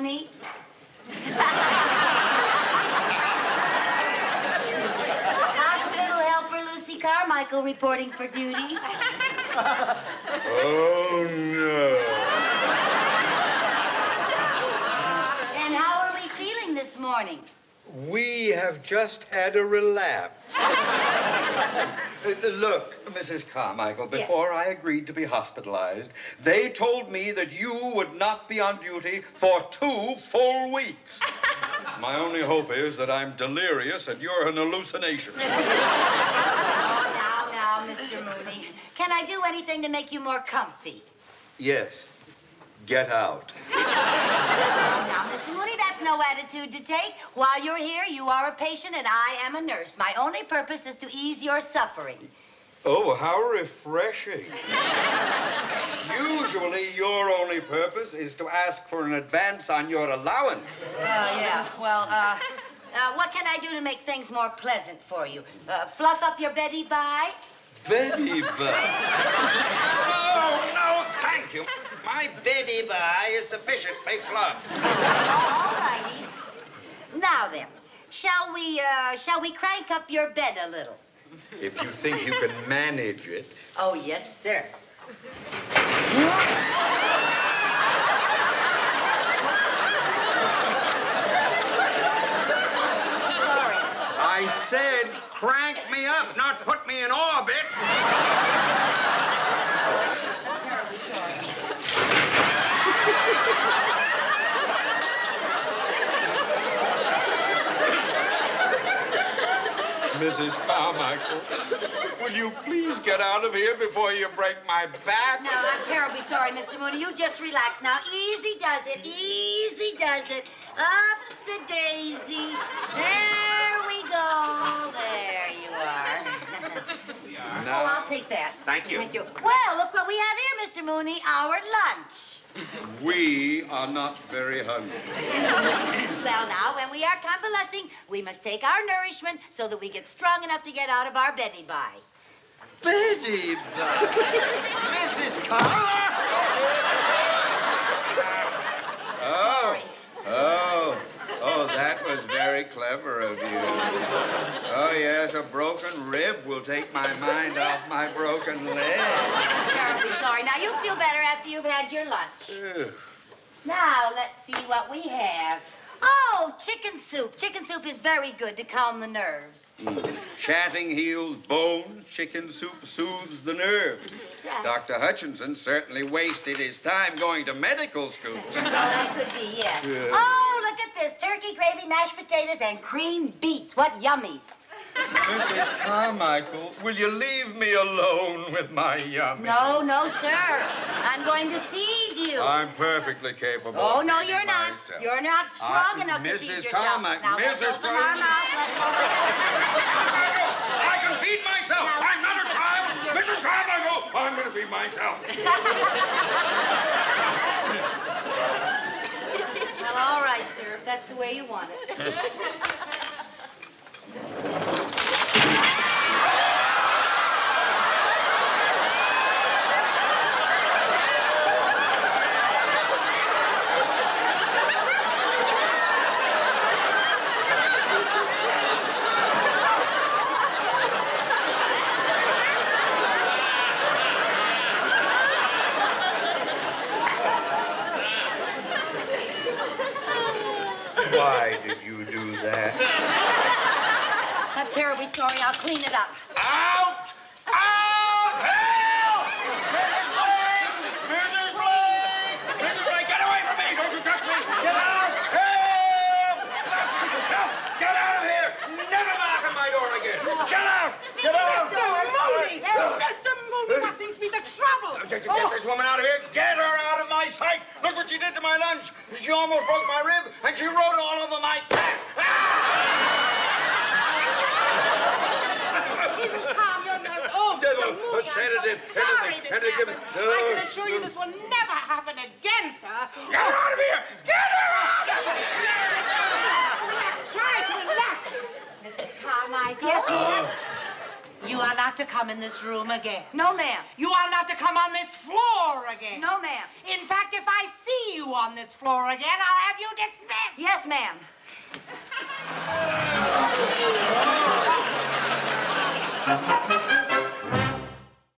Mooney? Hospital helper Lucy Carmichael reporting for duty. Oh, no. And how are we feeling this morning? We have just had a relapse. Look, Mrs. Carmichael, before I agreed to be hospitalized, they told me that you would not be on duty for 2 full weeks. My only hope is that I'm delirious and you're an hallucination. Now, Mr. Mooney. Can I do anything to make you more comfy? Yes. Get out. Now, Mr. Mooney, that's no attitude to take. While you're here, you are a patient and I am a nurse. My only purpose is to ease your suffering. Oh, how refreshing. Usually, your only purpose is to ask for an advance on your allowance. Yeah. Well, what can I do to make things more pleasant for you? Fluff up your Betty Bye? Betty Bye. No, thank you. My Betty Bye is sufficiently fluffed. All righty. Now then, shall we crank up your bed a little? If you think you can manage it. Oh, yes, sir. Sorry. I said crank me up, not put me in orbit. I'm terribly sorry. Mrs. Carmichael, will you please get out of here before you break my back? No, I'm terribly sorry, Mr. Mooney. You just relax now. Easy does it. Easy does it. Upsy-daisy. There we go. There you are. Now, Oh, I'll take that. Thank you. Thank you. Well, look what we have here, Mr. Mooney. Our lunch. we are not very hungry. Well, now, when we are convalescing, we must take our nourishment so that we get strong enough to get out of our Betty Bye. Betty Bye. Mrs. Carmichael. Oh, that was very clever of you. Oh, yes, a broken rib will take my mind off my broken leg. I'm terribly sorry. Now, you'll feel better after you've had your lunch. Now, let's see what we have. Oh, chicken soup. Chicken soup is very good to calm the nerves. Chatting heals bones. Chicken soup soothes the nerves. That's right. Dr. Hutchinson certainly wasted his time going to medical school. Oh, that could be, yes. Yeah. Oh, look at this. Turkey, gravy, mashed potatoes, and creamed beets. What yummies. Mrs. Carmichael, will you leave me alone with my yummy? No, sir. I'm going to feed you. I'm perfectly capable Oh, of no, feeding you're not. myself. You're not strong enough to feed Mrs. yourself. Carmichael, Now, let's Mrs. open our mouth. Let's open I can feed myself. Now, I'm not a child. Mrs. Carmichael, I'm going to feed myself. Well, all right, sir, if that's the way you want it. Why did you do that? I'm terribly sorry. I'll clean it up. Out! Out! Help! Mrs. Blake! Mrs. Blake! Mrs. Blake, get away from me! Don't you touch me! Get out! Help! Help! Get out of here! Never knock on my door again! Get out! Get out! Mr. Mooney! Mr. Mooney, what seems to be the trouble? Get this woman out of here! Get her out of my sight! Look what she did to my lunch! She almost broke my rib, and she wrote all over my desk! Calm your nerves. Oh, Mr. Mooney, I'm sedative, so sorry anything, this sedative. happened. I can assure you this will never happen again, sir. Get her out of here! Get her out of here! Relax, try to relax. Mrs. Carmichael. Yes, ma'am? You are not to come in this room again. No, ma'am. You are not to come on this floor again. No, ma'am. In fact, if I see you you on this floor again, I'll have you dismissed. Yes, ma'am.